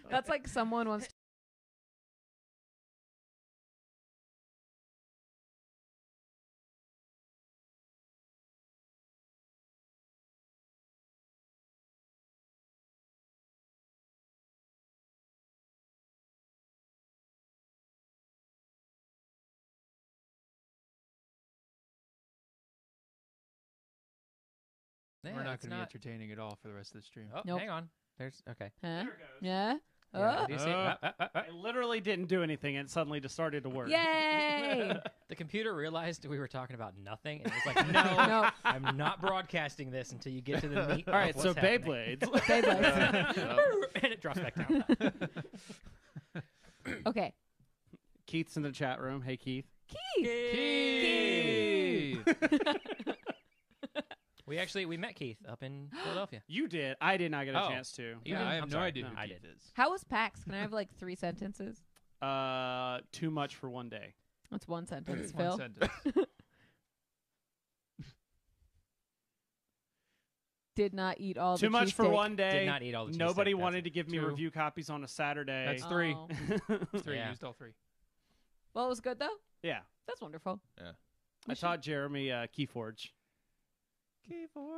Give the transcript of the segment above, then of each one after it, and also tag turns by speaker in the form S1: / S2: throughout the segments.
S1: That's like someone wants to.
S2: Yeah,
S3: We're not
S2: it's
S3: going to be entertaining at all for the rest of the stream.
S2: Oh,
S1: Nope.
S2: hang on. There's okay.
S1: Huh?
S4: There it goes.
S1: Yeah.
S2: Yeah,
S1: Oh.
S2: do you see it?
S4: I literally didn't do anything, and it suddenly just started to work.
S1: Yay!
S2: The computer realized we were talking about nothing, and it was like, no,
S1: No.
S2: I'm not broadcasting this until you get to the meat.
S4: All right,
S2: of
S4: so
S2: what's happening."
S4: Beyblades.
S1: Beyblades.
S2: And it drops back down.
S1: Okay.
S4: Keith's in the chat room. Hey, Keith.
S1: Keith.
S2: We met Keith up in Philadelphia.
S4: You did. I did not get a
S2: Oh.
S4: chance to.
S2: You
S3: Yeah,
S2: did?
S3: I have
S2: I'm
S3: no
S2: sorry.
S3: idea
S2: No,
S3: who
S2: I
S3: Keith
S2: did.
S3: is.
S1: How was PAX? Can I have like 3 sentences?
S4: Too much for one day.
S1: That's one sentence,
S3: One
S1: Phil.
S3: sentence.
S1: Did not eat all the
S4: Too much for
S1: cheesesteak.
S4: one day.
S2: Did not eat all the cheesesteak,
S4: Nobody
S2: that's
S4: wanted
S2: it.
S4: to give me
S3: 2.
S4: review copies on a Saturday.
S3: That's 3.
S1: Oh.
S3: 3.
S2: Yeah.
S3: Used all 3.
S1: Well, it was good though.
S4: Yeah.
S1: That's wonderful.
S4: I taught Jeremy Keyforge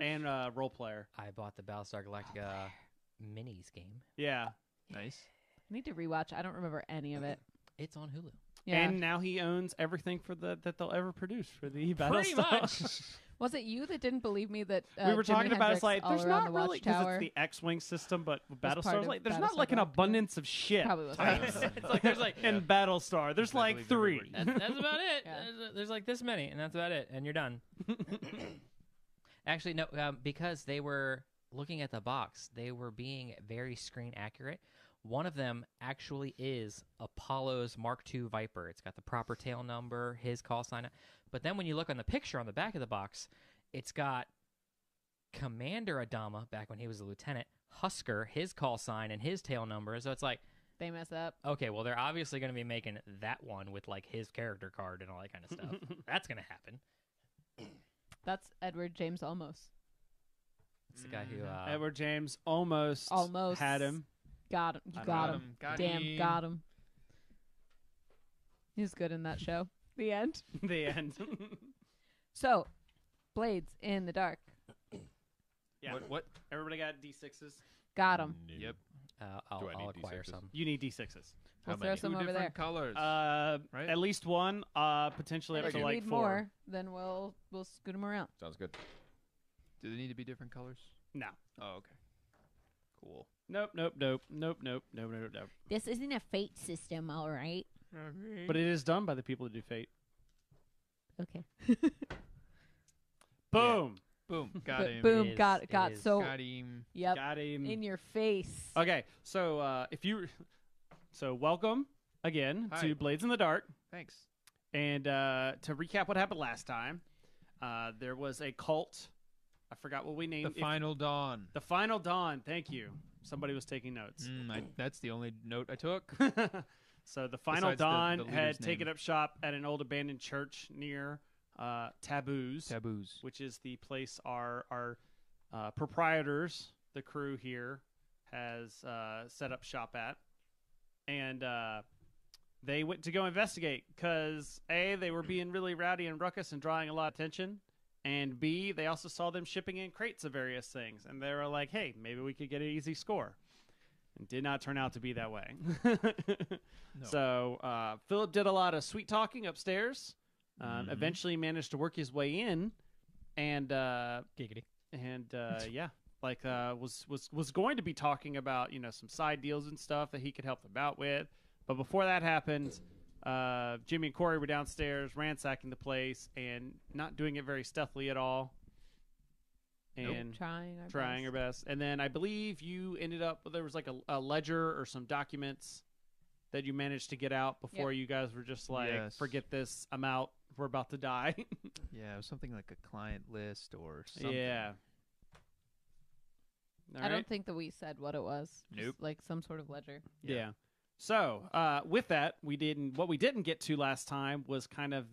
S4: and role player.
S2: I bought the Battlestar Galactica minis game.
S4: Yeah.
S3: Nice.
S1: I need to rewatch. I don't remember any of it.
S2: It's on Hulu.
S1: Yeah.
S4: And now he owns everything for that they'll ever produce for the
S2: Pretty
S4: Battlestar.
S2: much.
S1: Was it you that didn't believe me that
S4: We were
S1: Jimi
S4: talking about it's
S1: Hendrix
S4: like
S1: all
S4: there's
S1: around
S4: not
S1: the
S4: really because
S1: Watchtower?
S4: it's the X-wing system, but
S1: part
S4: Battlestar
S1: of
S4: like there's
S1: Battlestar
S4: not like an
S1: Galactica.
S4: abundance of shit.
S1: Probably was.
S2: It's like there's like
S4: in Battlestar. There's
S3: I
S4: like
S3: believe every
S4: 3.
S3: word.
S2: that's about it.
S1: Yeah.
S2: There's like this many, and that's about it, and you're done. Actually, no, because they were looking at the box, they were being very screen accurate. One of them actually is Apollo's Mark II Viper. It's got the proper tail number, his call sign. But then when you look on the picture on the back of the box, it's got Commander Adama, back when he was a lieutenant, Husker, his call sign, and his tail number. So it's like,
S1: They mess up.
S2: okay, well, they're obviously going to be making that one with like his character card and all that kind of stuff. That's going to happen.
S1: That's Edward James Olmos.
S2: It's the guy who
S4: Edward James almost had him.
S1: Got him. You got him. Damn, got him. He's good in that show. The end.
S4: The end.
S1: So, Blades in the Dark.
S4: Yeah.
S3: What?
S4: Everybody got D6s.
S1: Got him.
S3: Yep.
S2: I'll
S5: Do I need
S2: acquire
S5: D6s?
S2: some.
S4: You need D6s.
S1: We'll
S5: How
S1: throw
S5: many?
S1: some
S3: 2
S1: over
S3: different
S1: there.
S3: colors.
S5: Right?
S4: At least one. Potentially
S1: And
S4: up
S1: if
S4: to
S1: you
S4: like
S1: need
S4: 4.
S1: more, then we'll scoot them around.
S5: Sounds good.
S3: Do they need to be different colors?
S4: No.
S3: Oh, okay. Cool.
S4: Nope.
S1: This isn't a fate system, all right?
S4: But it is done by the people that do Fate.
S1: Okay.
S4: Boom.
S3: Boom. Got him.
S1: Boom.
S2: It
S1: Got
S2: is.
S1: so.
S3: Got him.
S1: Yep.
S4: Got him.
S1: In your face.
S4: Okay, so welcome again
S3: Hi.
S4: to Blades in the Dark.
S3: Thanks.
S4: And to recap what happened last time, there was a cult. I forgot what we
S3: The
S4: named it.
S3: Final Dawn.
S4: The Final Dawn. Thank you. Somebody was taking notes.
S3: That's the only note I took.
S4: So the Final
S3: Besides the
S4: Dawn
S3: leader's
S4: had taken
S3: name.
S4: up shop at an old abandoned church near Taboos,
S3: Taboos.
S4: which is the place our proprietors, the crew here, has set up shop at. And they went to go investigate because, A, they were being really rowdy and ruckus and drawing a lot of attention. And B, they also saw them shipping in crates of various things. And they were like, hey, maybe we could get an easy score. And did not turn out to be that way.
S3: No.
S4: So Philip did a lot of sweet talking upstairs. Eventually managed to work his way in. And
S2: Giggity.
S4: was going to be talking about, some side deals and stuff that he could help them out with. But before that happened, Jimmy and Corey were downstairs ransacking the place and not doing it very stealthily at all. And
S1: Trying
S4: our best. And then I believe you ended up, there was like a ledger or some documents that you managed to get out before you guys were just like,
S3: Yes.
S4: forget this, I'm out, we're about to die.
S3: Yeah, it was something like a client list or something.
S4: Yeah. All
S1: I don't
S4: right.
S1: think that we said what it was. Just
S3: Nope.
S1: like some sort of ledger.
S4: Yeah. So, with that, what we didn't get to last time was kind of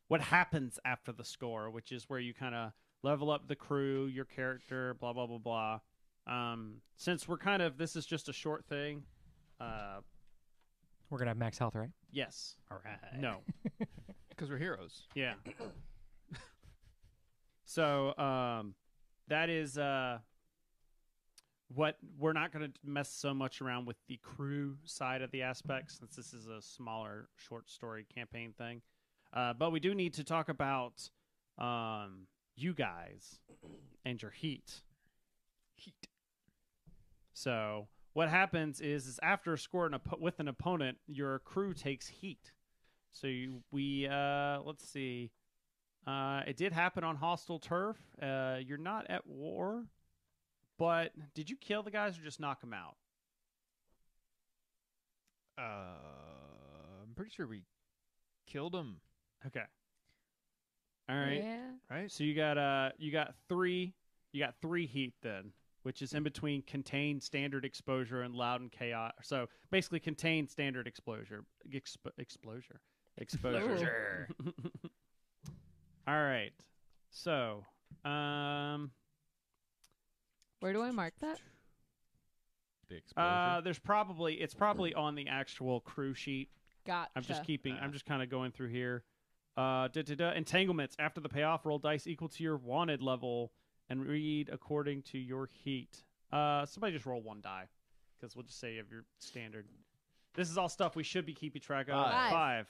S4: what happens after the score, which is where you kind of level up the crew, your character, blah, blah, blah, blah. Since this is just a short thing.
S2: We're gonna have max health, right?
S4: Yes.
S2: All right.
S4: No.
S3: Because we're heroes.
S4: Yeah. So that is what we're not going to mess so much around with the crew side of the aspect, since this is a smaller short story campaign thing. But we do need to talk about you guys and your heat. So what happens is after a score with an opponent, your crew takes heat. So let's see. It did happen on hostile turf. You're not at war, but did you kill the guys or just knock them out?
S3: I'm pretty sure we killed him.
S4: Okay. All right.
S1: Yeah.
S3: Right?
S4: So you got three heat then, which is in between contained, standard exposure, and loud and chaos. So basically, contained, standard exposure. Exposure. All right. So,
S1: Where do I mark that?
S5: The exposure.
S4: it's probably on the actual crew sheet.
S1: Gotcha.
S4: I'm just kind of going through here. Entanglements. After the payoff, roll dice equal to your wanted level and read according to your heat. Somebody just roll one die, because we'll just say you have your standard. This is all stuff we should be keeping track of. 5.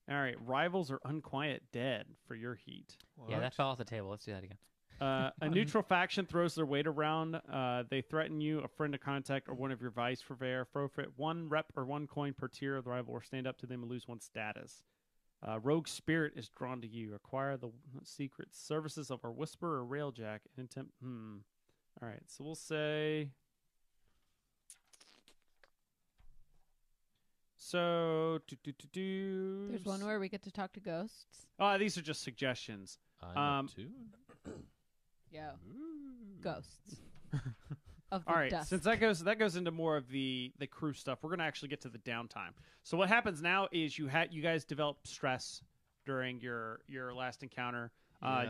S4: All right. Rivals are unquiet dead for your heat.
S2: Yeah, that fell off the table. Let's do that again.
S4: A neutral faction throws their weight around. They threaten you, a friend of contact, or one of your vice purveyor. Forfeit 1 rep or 1 coin per tier of the rival, or stand up to them and lose 1 status. Rogue spirit is drawn to you. Acquire the secret services of a whisperer or railjack. And attempt. All right, so we'll say. So
S1: There's one where we get to talk to ghosts.
S4: These are just suggestions.
S5: I know two.
S1: Yeah.
S5: Ooh.
S1: Ghosts. Of the
S4: All right,
S1: dust.
S4: since that goes into more of the crew stuff, we're gonna actually get to the downtime. So what happens now is you guys develop stress during your last encounter.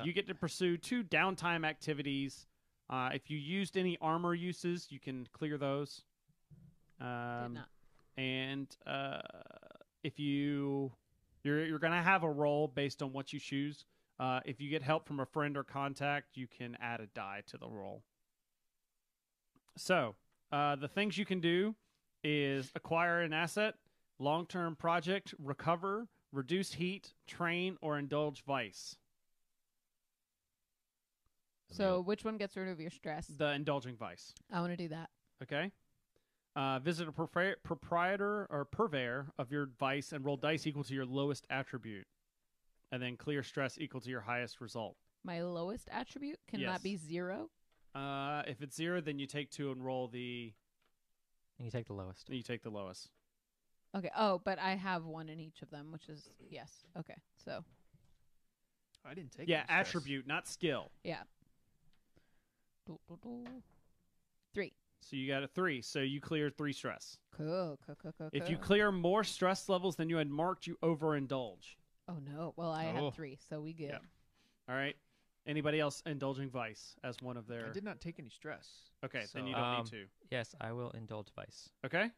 S4: You get to pursue 2 downtime activities. If you used any armor uses, you can clear those.
S1: Did not.
S4: And if you're gonna have a roll based on what you choose. If you get help from a friend or contact, you can add a die to the roll. So, the things you can do is acquire an asset, long-term project, recover, reduce heat, train, or indulge vice.
S1: So which one gets rid of your stress?
S4: The indulging vice.
S1: I want to do that.
S4: Okay? Visit a proprietor or purveyor of your vice and roll dice equal to your lowest attribute. And then clear stress equal to your highest result.
S1: My lowest attribute? Can
S4: Yes.
S1: that be 0?
S4: If it's 0, then you take 2 and roll
S2: And you take the lowest.
S4: You take the lowest.
S1: Okay. Oh, but I have 1 in each of them, which is yes. Okay. So
S3: I didn't take
S4: Yeah,
S3: any stress.
S4: attribute, not skill.
S1: yeah. 3.
S4: So you got a 3. So you cleared 3 stress.
S1: Cool.
S4: If you clear more stress levels than you had marked, you overindulge.
S1: Oh no. Well, I
S3: Oh.
S1: had 3, so we good.
S4: Yeah. All right. Anybody else indulging vice as one of their?
S3: I did not take any stress.
S4: Okay, then
S3: so-
S4: you don't need to.
S2: Yes, I will indulge vice.
S4: Okay.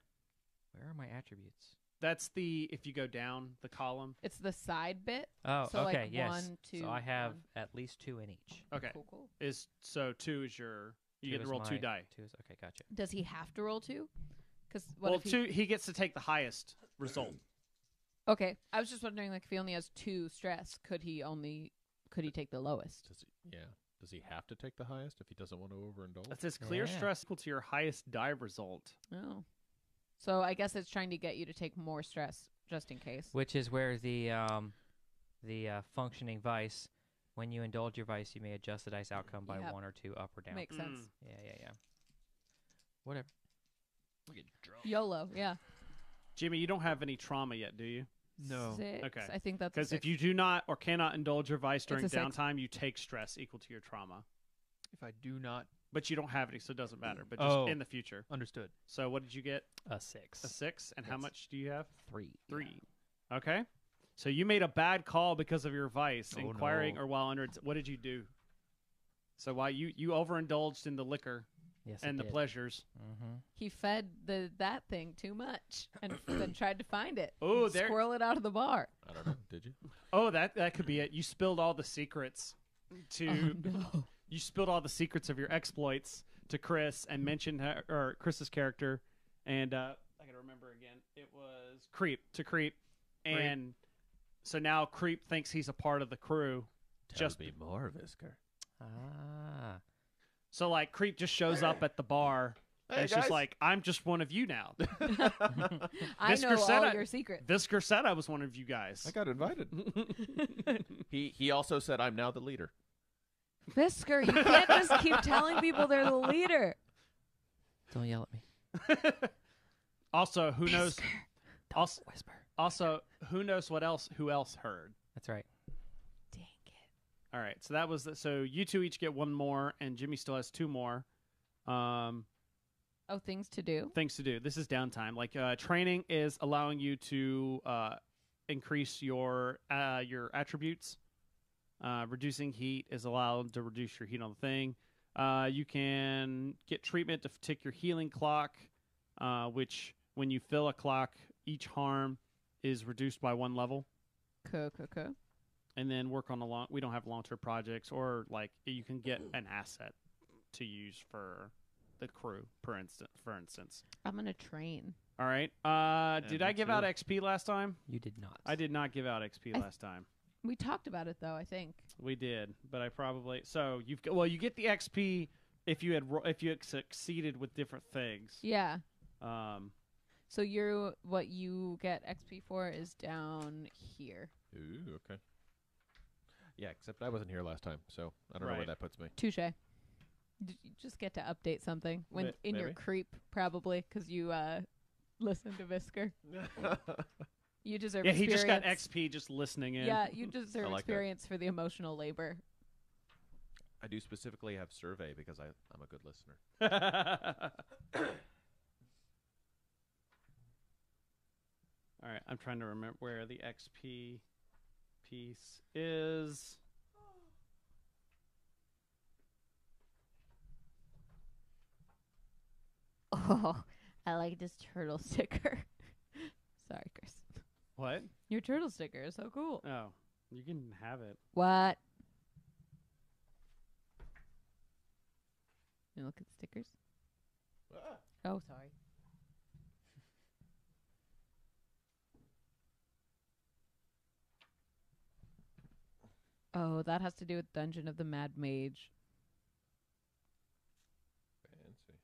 S2: Where are my attributes?
S4: That's if you go down the column.
S1: It's the side bit.
S2: Oh,
S1: So,
S2: okay,
S1: like,
S2: yes.
S1: 1, 2,
S2: so I have
S1: 1.
S2: at least 2 in each.
S4: Okay.
S1: Cool.
S4: So 2 is your. You get to
S2: is
S4: roll 2
S2: my-
S4: die.
S2: 2 is okay. Gotcha.
S1: Does he have to roll 2? Because what
S4: Well,
S1: if he...
S4: 2. He gets to take the highest result.
S1: Okay, I was just wondering, like, if he only has 2 stress, could he take the lowest?
S5: Does he have to take the highest if he doesn't want to overindulge?
S4: It says clear
S2: Yeah.
S4: stress equal to your highest die result.
S1: Oh, so I guess it's trying to get you to take more stress just in case.
S2: Which is where the functioning vice, when you indulge your vice, you may adjust the dice outcome by
S1: Yep.
S2: 1 or 2 up or down.
S1: Makes sense.
S2: Yeah. Whatever.
S1: YOLO, yeah.
S4: Jimmy, you don't have any trauma yet, do you?
S3: No.
S1: 6.
S4: Okay.
S1: I think that's a
S4: Because if
S1: 6.
S4: you do not or cannot indulge your vice during
S1: a 6.
S4: downtime, you take stress equal to your trauma.
S3: If I do not
S4: But you don't have any, so it doesn't matter. But just
S3: Oh.
S4: in the future.
S3: understood.
S4: So what did you get?
S2: A 6.
S4: A 6. And how
S2: Yes.
S4: much do you have?
S2: 3.
S4: 3. Okay. So you made a bad call because of your vice,
S3: Oh,
S4: inquiring
S3: no.
S4: or while under. What did you do? So while you overindulged in the liquor,
S2: Yes,
S4: and
S2: it
S4: the
S2: did.
S4: pleasures.
S2: Mm-hmm.
S1: He fed that thing too much and then tried to find it.
S4: Oh,
S1: and
S4: there.
S1: squirrel it out of the bar.
S5: I don't know. Did you?
S4: Oh, that could be it. You spilled all the secrets to.
S1: Oh no.
S4: You spilled all the secrets of your exploits to Chris and mentioned her, or Chris's character, and I gotta remember again. It was Creep, and so now Creep thinks he's a part of the crew.
S5: Tell me more, Visker.
S2: Ah.
S4: So like Creep just shows up at the bar.
S5: Hey,
S4: and it's just
S5: guys.
S4: like, I'm just one of you now.
S1: I
S4: Visker
S1: know
S4: said
S1: all
S4: I-
S1: your secrets.
S4: Visker said I was one of you guys.
S5: I got invited. He also said I'm now the leader.
S1: Visker, you can't just keep telling people they're the leader.
S2: Don't yell at me.
S4: Also, who knows? Also,
S2: Whisper.
S4: also, who knows what else? Who else heard?
S2: That's right.
S1: Dang it.
S4: All right, so that was so you two each get one more, and Jimmy still has two more.
S1: Oh, things to do.
S4: Things to do. This is downtime. Like training is allowing you to increase your attributes. Reducing heat is allowed to reduce your heat on the thing. You can get treatment to tick your healing clock, which when you fill a clock, each harm is reduced by 1 level.
S1: Cool.
S4: And then work on we don't have long-term projects, or like you can get an asset to use for the crew, for instance.
S1: I'm going to train.
S4: All right. Did
S3: me
S4: I give
S3: too.
S4: out XP last time?
S2: You did not.
S4: I did not give out XP
S1: I-
S4: last time.
S1: We talked about it, though, I think.
S4: We did, but I probably you get the XP if you had succeeded with different things.
S1: Yeah.
S4: So
S1: What you get XP for is down here.
S5: Ooh, okay. Yeah, except I wasn't here last time, so I don't know where
S4: Right.
S5: that puts me.
S1: Touche. Did you just get to update something when in your
S5: maybe.
S1: creep, probably, because you listened to Visker. You deserve
S4: yeah, he
S1: experience.
S4: just got XP just listening in.
S1: Yeah, you deserve
S5: I like that.
S1: experience for the emotional labor.
S5: I do specifically have survey because I'm a good listener.
S4: All right, I'm trying to remember where the XP piece is.
S1: Oh, I like this turtle sticker. Sorry, Chris.
S4: What?
S1: Your turtle sticker is so cool.
S4: Oh, you can have it.
S1: What? You look at the stickers. Oh, sorry. Oh, that has to do with Dungeon of the Mad Mage.
S5: Fancy.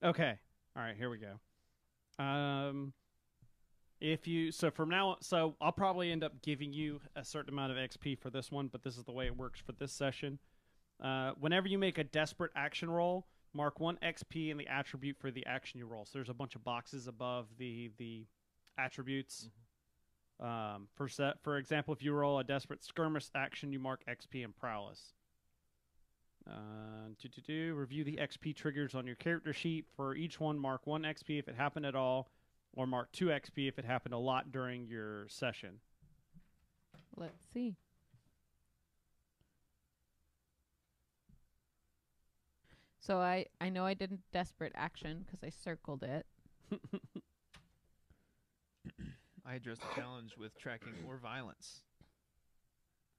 S4: Okay. All right, here we go. From now, so I'll probably end up giving you a certain amount of XP for this one, but this is the way it works for this session. Whenever you make a desperate action roll, mark 1 XP in the attribute for the action you roll. So there's a bunch of boxes above the attributes. For example, if you roll a desperate skirmish action, you mark XP and prowess. Review the XP triggers on your character sheet. For each one, mark 1 XP if it happened at all, or mark 2 XP if it happened a lot during your session.
S1: Let's see. So I know I didn't desperate action because I circled it.
S3: I addressed a challenge with tracking or violence.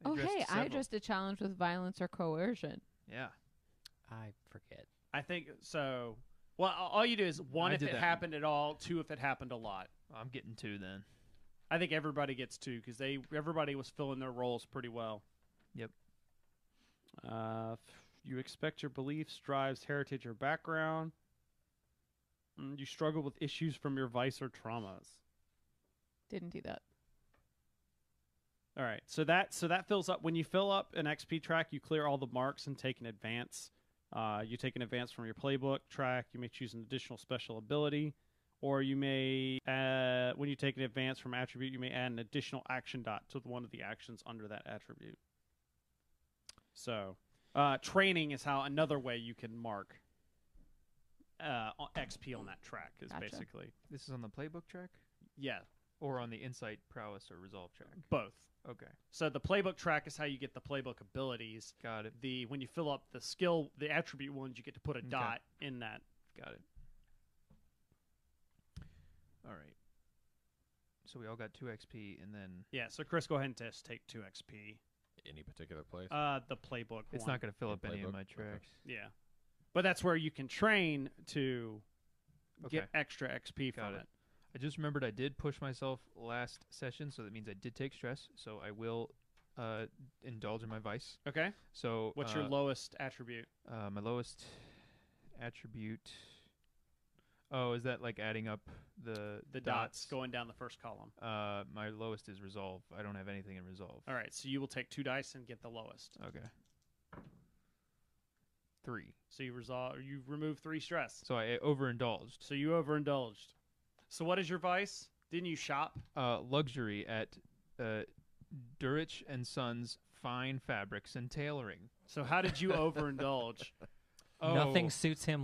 S1: Oh, hey, I
S3: several.
S1: addressed a challenge with violence or coercion.
S3: Yeah.
S2: I forget.
S4: I think so. Well, all you do is 1
S3: I
S4: if
S3: did
S4: it
S3: that.
S4: happened at all, 2 if it happened a lot.
S3: I'm getting 2 then.
S4: I think everybody gets 2 because everybody was filling their roles pretty well.
S3: Yep.
S4: You expect your beliefs, drives, heritage, or background. You struggle with issues from your vice or traumas.
S1: Didn't do that.
S4: All right, so that fills up. When you fill up an XP track, you clear all the marks and take an advance. You take an advance from your playbook track. You may choose an additional special ability, or you may, when you take an advance from attribute, you may add an additional action dot to one of the actions under that attribute. So, training is another way you can mark XP on that track. Is
S1: Gotcha.
S4: basically
S3: This is on the playbook track?
S4: yeah.
S6: Or on the insight, prowess, or resolve track.
S4: Both.
S6: Okay,
S4: So the playbook track is how you get the playbook abilities.
S6: got it.
S4: When you fill up the skill, the attribute ones, you get to put a dot in that.
S6: Got it. All right. So we all got 2 XP, and then
S4: Yeah. So Chris, go ahead and just take 2 XP.
S5: Any particular place?
S4: The playbook.
S6: it's
S4: one.
S6: not going to fill
S5: In
S6: up any of
S5: playbook?
S6: my
S5: Okay.
S6: tracks.
S4: Yeah. But that's where you can train to get
S6: Okay.
S4: extra XP
S6: Got
S4: from
S6: it.
S4: it.
S6: I just remembered I did push myself last session, so that means I did take stress. So I will indulge in my vice.
S4: Okay.
S6: So
S4: What's your lowest attribute?
S6: my lowest attribute? Oh, is that like adding up the
S4: Dots going down the first column.
S6: My lowest is resolve. I don't have anything in resolve.
S4: All right. So you will take 2 dice and get the lowest.
S6: Okay. 3.
S4: So you remove 3 stress.
S6: So I overindulged.
S4: So you overindulged. So what is your vice? Didn't you shop?
S6: Luxury at Durich and Sons Fine Fabrics and Tailoring.
S4: So how did you overindulge?
S6: Oh.
S2: Nothing suits him